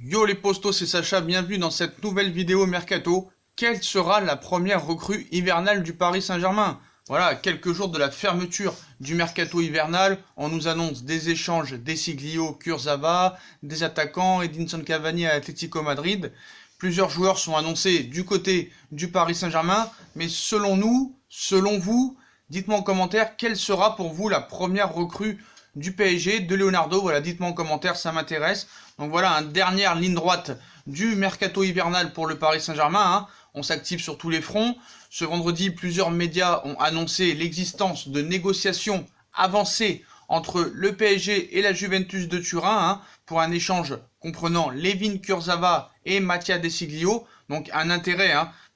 Yo les postos, c'est Sacha, bienvenue dans cette nouvelle vidéo Mercato. Quelle sera la première recrue hivernale du Paris Saint-Germain? Voilà, quelques jours de la fermeture du Mercato hivernal, on nous annonce des échanges Desiglio, Kurzawa, des attaquants, Edinson Cavani à Atlético Madrid. Plusieurs joueurs sont annoncés du côté du Paris Saint-Germain, mais selon nous, selon vous, dites-moi en commentaire quelle sera pour vous la première recrue du PSG, de Leonardo. Voilà, dites-moi en commentaire, ça m'intéresse. Donc voilà, une dernière ligne droite du mercato hivernal pour le Paris Saint-Germain. On s'active sur tous les fronts. Ce vendredi, plusieurs médias ont annoncé l'existence de négociations avancées entre le PSG et la Juventus de Turin pour un échange comprenant Layvin Kurzawa et Mattia Desiglio. Donc un intérêt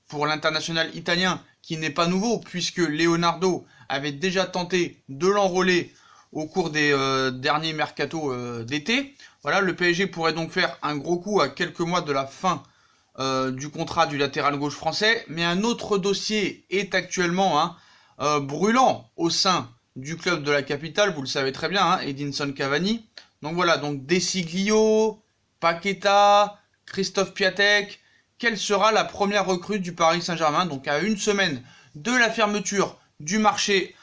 pour l'international italien qui n'est pas nouveau puisque Leonardo avait déjà tenté de l'enrôler au cours des derniers mercato d'été. Voilà, le PSG pourrait donc faire un gros coup à quelques mois de la fin du contrat du latéral gauche français. Mais un autre dossier est actuellement brûlant au sein du club de la capitale, vous le savez très bien, Edinson Cavani. Donc voilà, donc Desiglio, Paqueta, Christophe Piatek. Quelle sera la première recrue du Paris Saint-Germain? Donc à une semaine de la fermeture du marché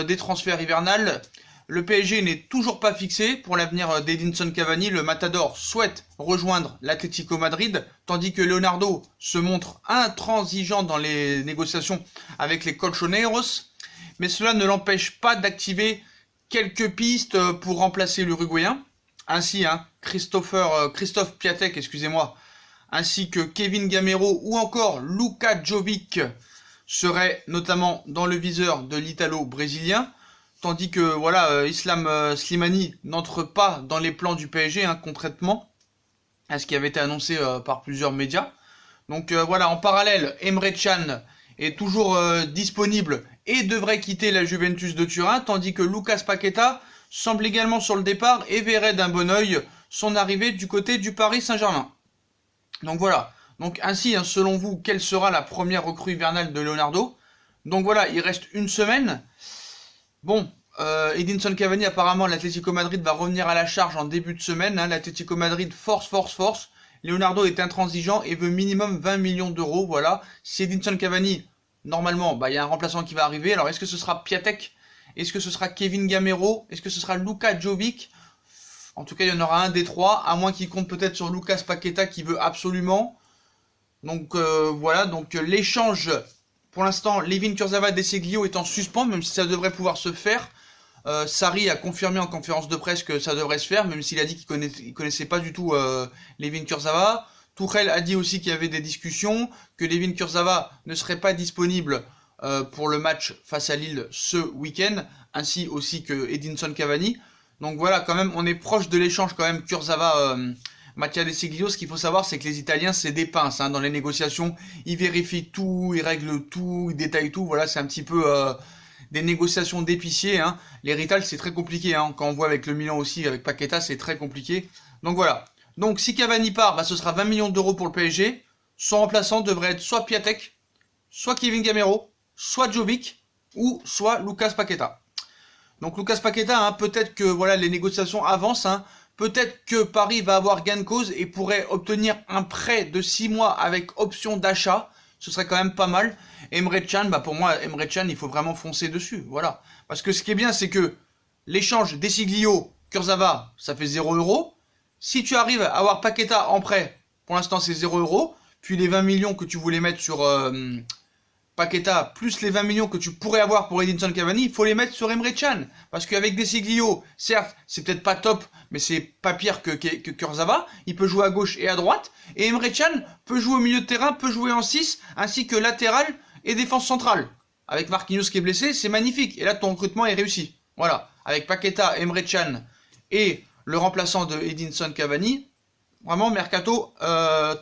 des transferts hivernales, le PSG n'est toujours pas fixé pour l'avenir d'Edinson Cavani. Le Matador souhaite rejoindre l'Atlético Madrid, tandis que Leonardo se montre intransigeant dans les négociations avec les Colchoneros. Mais cela ne l'empêche pas d'activer quelques pistes pour remplacer l'Uruguayen. Ainsi, Christophe Piatek, excusez-moi, ainsi que Kevin Gamero ou encore Luka Jovic seraient notamment dans le viseur de l'Italo-Brésilien. Tandis que voilà, Islam Slimani n'entre pas dans les plans du PSG concrètement, à ce qui avait été annoncé par plusieurs médias. Donc voilà, en parallèle, Emre Can est toujours disponible et devrait quitter la Juventus de Turin, tandis que Lucas Paqueta semble également sur le départ et verrait d'un bon œil son arrivée du côté du Paris Saint-Germain. Donc voilà, donc ainsi, selon vous, quelle sera la première recrue hivernale de Leonardo? Donc voilà, il reste une semaine. Bon, Edinson Cavani, apparemment, l'Atlético Madrid va revenir à la charge en début de semaine. L'Atlético Madrid force. Leonardo est intransigeant et veut minimum 20 millions d'euros. Voilà. Si Edinson Cavani, normalement, il y a un remplaçant qui va arriver. Alors, est-ce que ce sera Piatek? Est-ce que ce sera Kevin Gamero? Est-ce que ce sera Luka Jovic? En tout cas, il y en aura un des trois, à moins qu'il compte peut-être sur Lucas Paqueta qui veut absolument. Donc, voilà. Donc, l'échange... Pour l'instant, Layvin Kurzawa Desiglio est en suspens, même si ça devrait pouvoir se faire. Sarri a confirmé en conférence de presse que ça devrait se faire, même s'il a dit qu'il connaissait pas du tout Layvin Kurzawa. Tuchel a dit aussi qu'il y avait des discussions, que Layvin Kurzawa ne serait pas disponible pour le match face à Lille ce week-end, ainsi aussi que Edinson Cavani. Donc voilà, quand même, on est proche de l'échange quand même Kurzawa Mattia Desiglio. Ce qu'il faut savoir, c'est que les Italiens, c'est des pinces dans les négociations. Ils vérifient tout, ils règlent tout, ils détaillent tout. Voilà, c'est un petit peu des négociations d'épiciers. L'héritage, c'est très compliqué. Quand on voit avec le Milan aussi, avec Paqueta, c'est très compliqué. Donc voilà. Donc si Cavani part, ce sera 20 millions d'euros pour le PSG. Son remplaçant devrait être soit Piatek, soit Kevin Gamero, soit Jovic, ou soit Lucas Paqueta. Donc Lucas Paqueta, peut-être que voilà, les négociations avancent. Peut-être que Paris va avoir gain de cause et pourrait obtenir un prêt de 6 mois avec option d'achat. Ce serait quand même pas mal. Emre Can, pour moi, Emre Can, il faut vraiment foncer dessus. Voilà. Parce que ce qui est bien, c'est que l'échange Desiglio, Kurzawa, ça fait 0 €. Si tu arrives à avoir Paqueta en prêt, pour l'instant c'est 0 €. Puis les 20 millions que tu voulais mettre sur Paqueta, plus les 20 millions que tu pourrais avoir pour Edinson Cavani, il faut les mettre sur Emre Can. Parce qu'avec Desiglio, certes, c'est peut-être pas top, mais c'est pas pire que Kurzawa. Il peut jouer à gauche et à droite. Et Emre Can peut jouer au milieu de terrain, peut jouer en 6, ainsi que latéral et défense centrale. Avec Marquinhos qui est blessé, c'est magnifique. Et là, ton recrutement est réussi. Voilà. Avec Paqueta, Emre Can et le remplaçant de Edinson Cavani, vraiment, mercato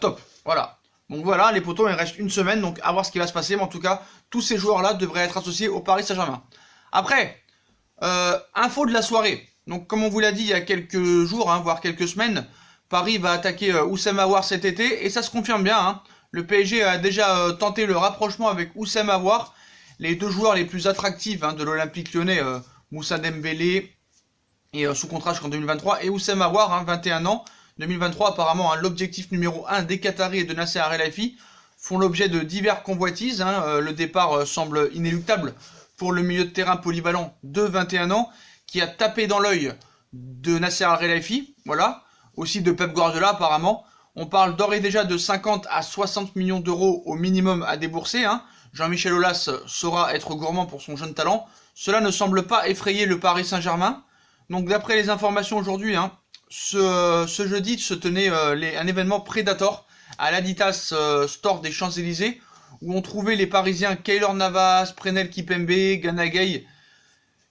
top. Voilà. Donc voilà, les potos, il reste une semaine, donc à voir ce qui va se passer. Mais en tout cas, tous ces joueurs-là devraient être associés au Paris Saint-Germain. Après, info de la soirée. Donc comme on vous l'a dit il y a quelques jours, voire quelques semaines, Paris va attaquer Oussem Aouar cet été. Et ça se confirme bien. Le PSG a déjà tenté le rapprochement avec Oussem Aouar. Les deux joueurs les plus attractifs de l'Olympique Lyonnais, Moussa Dembélé, et sous contrat jusqu'en 2023. Et Oussem Aouar, 21 ans. 2023. Apparemment, hein, l'objectif numéro 1 des Qataris et de Nasser Al-Khelaifi font l'objet de divers convoitises. Hein. Le départ semble inéluctable pour le milieu de terrain polyvalent de 21 ans qui a tapé dans l'œil de Nasser Al-Khelaifi, voilà, aussi de Pep Guardiola apparemment. On parle d'ores et déjà de 50 à 60 millions d'euros au minimum à débourser. Hein. Jean-Michel Aulas saura être gourmand pour son jeune talent. Cela ne semble pas effrayer le Paris Saint-Germain. Donc d'après les informations aujourd'hui, hein, ce jeudi se tenait un événement Predator à l'Adidas Store des Champs-Élysées où on trouvait les Parisiens Keylor Navas, Prenel Kipembe, Gana Gueye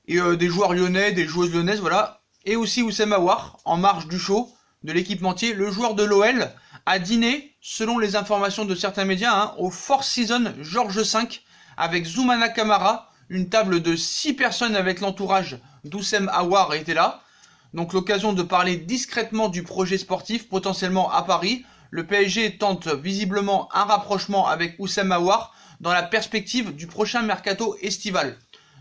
et des joueurs lyonnais, des joueuses lyonnaises, voilà. Et aussi Oussem Aouar, en marge du show de l'équipementier. Le joueur de l'OL a dîné, selon les informations de certains médias, hein, au Four Seasons Georges V avec Zoumana Camara. Une table de 6 personnes avec l'entourage d'Oussem Aouar était là. Donc l'occasion de parler discrètement du projet sportif potentiellement à Paris. Le PSG tente visiblement un rapprochement avec Oussem Aouar dans la perspective du prochain mercato estival.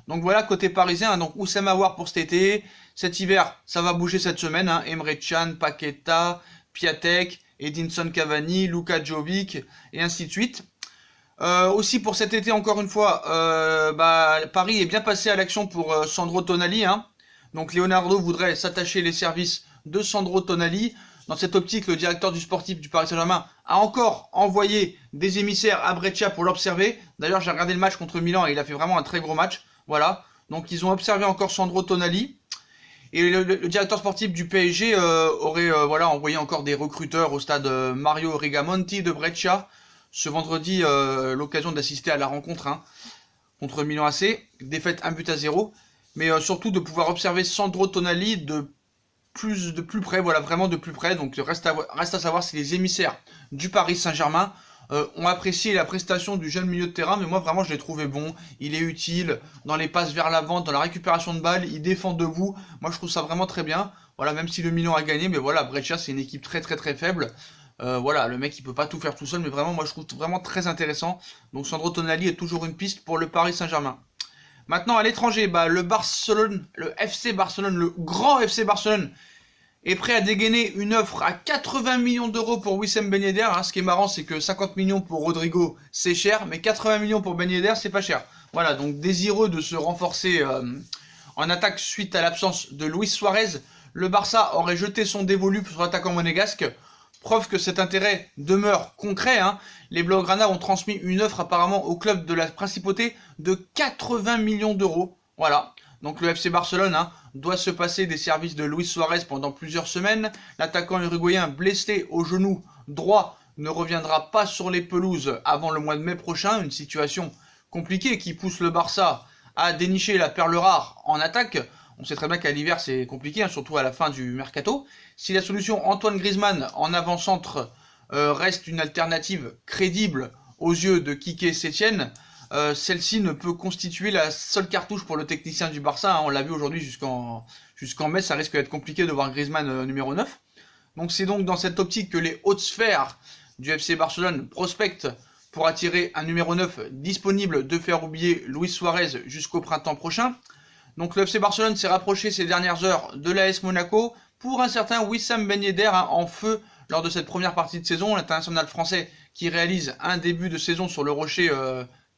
Donc voilà, côté parisien, hein, donc Oussem Aouar pour cet été. Cet hiver, ça va bouger cette semaine. Hein, Emre Can, Paqueta, Piatek, Edinson Cavani, Luka Jovic et ainsi de suite. Aussi pour cet été, encore une fois, Paris est bien passé à l'action pour Sandro Tonali. Hein. Donc Leonardo voudrait s'attacher les services de Sandro Tonali. Dans cette optique, le directeur du sportif du Paris Saint-Germain a encore envoyé des émissaires à Brescia pour l'observer. D'ailleurs, j'ai regardé le match contre Milan et il a fait vraiment un très gros match. Voilà. Donc ils ont observé encore Sandro Tonali. Et le directeur sportif du PSG aurait envoyé encore des recruteurs au stade Mario Rigamonti de Brescia. Ce vendredi, l'occasion d'assister à la rencontre contre Milan AC. Défaite 1-0. Mais surtout de pouvoir observer Sandro Tonali de plus près, voilà, vraiment de plus près. Donc reste à savoir si les émissaires du Paris Saint-Germain ont apprécié la prestation du jeune milieu de terrain, mais moi vraiment je l'ai trouvé bon. Il est utile dans les passes vers l'avant, dans la récupération de balles, il défend debout. Moi je trouve ça vraiment très bien. Voilà, même si le Milan a gagné, mais voilà, Brescia c'est une équipe très faible. Voilà, le mec il peut pas tout faire tout seul, mais vraiment moi je trouve vraiment très intéressant. Donc Sandro Tonali est toujours une piste pour le Paris Saint-Germain. Maintenant à l'étranger, le FC Barcelone, le grand FC Barcelone est prêt à dégainer une offre à 80 millions d'euros pour Wissam Ben Yedder. Hein. Ce qui est marrant, c'est que 50 millions pour Rodrigo, c'est cher, mais 80 millions pour Ben Yedder, c'est pas cher. Voilà, donc désireux de se renforcer en attaque suite à l'absence de Luis Suarez, le Barça aurait jeté son dévolu sur l'attaquant monégasque. Preuve que cet intérêt demeure concret. Hein. Les Blaugrana ont transmis une offre apparemment au club de la Principauté de 80 millions d'euros. Voilà. Donc le FC Barcelone doit se passer des services de Luis Suarez pendant plusieurs semaines. L'attaquant uruguayen blessé au genou droit ne reviendra pas sur les pelouses avant le mois de mai prochain. Une situation compliquée qui pousse le Barça à dénicher la perle rare en attaque. On sait très bien qu'à l'hiver c'est compliqué, surtout à la fin du mercato. Si la solution Antoine Griezmann en avant-centre reste une alternative crédible aux yeux de Quique Sétienne, celle-ci ne peut constituer la seule cartouche pour le technicien du Barça. On l'a vu aujourd'hui jusqu'en mai, ça risque d'être compliqué de voir Griezmann numéro 9. Donc c'est donc dans cette optique que les hautes sphères du FC Barcelone prospectent pour attirer un numéro 9 disponible de faire oublier Luis Suarez jusqu'au printemps prochain. Donc le FC Barcelone s'est rapproché ces dernières heures de l'AS Monaco pour un certain Wissam Ben Yedder en feu lors de cette première partie de saison. L'international français qui réalise un début de saison sur le rocher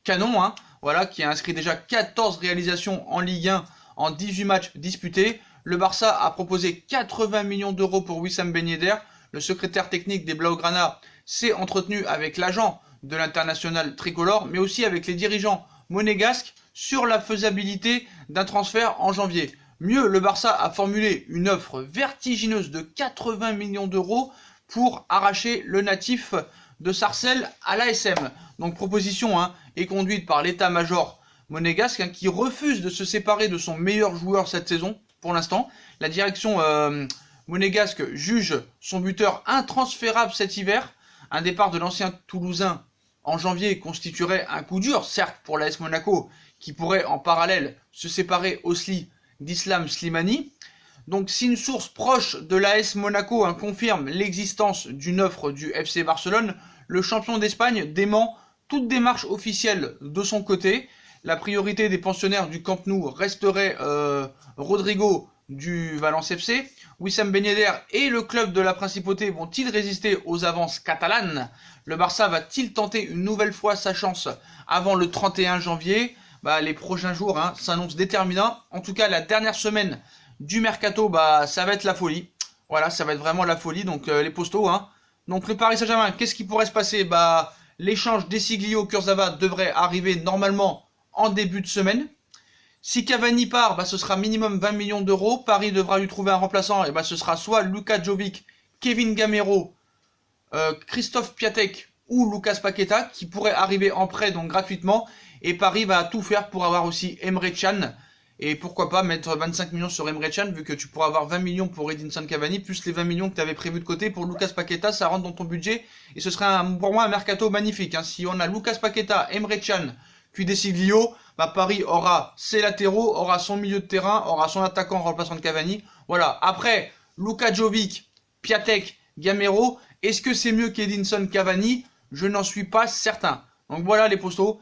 canon, voilà, qui a inscrit déjà 14 réalisations en Ligue 1 en 18 matchs disputés. Le Barça a proposé 80 millions d'euros pour Wissam Ben Yedder. Le secrétaire technique des Blaugrana s'est entretenu avec l'agent de l'international tricolore, mais aussi avec les dirigeants monégasques sur la faisabilité d'un transfert en janvier. Mieux, le Barça a formulé une offre vertigineuse de 80 millions d'euros pour arracher le natif de Sarcelles à l'ASM. Donc proposition est conduite par l'état-major monégasque qui refuse de se séparer de son meilleur joueur cette saison pour l'instant. La direction monégasque juge son buteur intransférable cet hiver. Un départ de l'ancien Toulousain en janvier constituerait un coup dur, certes pour l'AS Monaco, qui pourrait en parallèle se séparer aussi d'Islam Slimani. Donc si une source proche de l'AS Monaco confirme l'existence d'une offre du FC Barcelone, le champion d'Espagne dément toute démarche officielle de son côté. La priorité des pensionnaires du Camp Nou resterait Rodrigo du Valence FC. Wissam Ben Yedder et le club de la Principauté vont-ils résister aux avances catalanes? Le Barça va-t-il tenter une nouvelle fois sa chance avant le 31 janvier? Les prochains jours s'annoncent déterminants. En tout cas, la dernière semaine du mercato, ça va être la folie. Voilà, ça va être vraiment la folie. Donc les postos. Donc le Paris Saint-Germain, qu'est-ce qui pourrait se passer? L'échange d'Essiglio-Kurzawa devrait arriver normalement en début de semaine. Si Cavani part, ce sera minimum 20 millions d'euros. Paris devra lui trouver un remplaçant. Et ce sera soit Luka Jovic, Kevin Gamero, Christophe Piatek ou Lucas Paqueta qui pourraient arriver en prêt donc gratuitement. Et Paris va tout faire pour avoir aussi Emre Can. Et pourquoi pas mettre 25 millions sur Emre Can vu que tu pourras avoir 20 millions pour Edinson Cavani plus les 20 millions que tu avais prévu de côté pour Lucas Paqueta, ça rentre dans ton budget et ce serait pour moi un mercato magnifique. Si on a Lucas Paqueta, Emre Can, puis Desiglio, Paris aura ses latéraux, aura son milieu de terrain, aura son attaquant en remplaçant de Cavani. Voilà. Après, Luka Jovic, Piatek, Gamero, est-ce que c'est mieux qu'Edinson Cavani? Je n'en suis pas certain. Donc voilà les postos.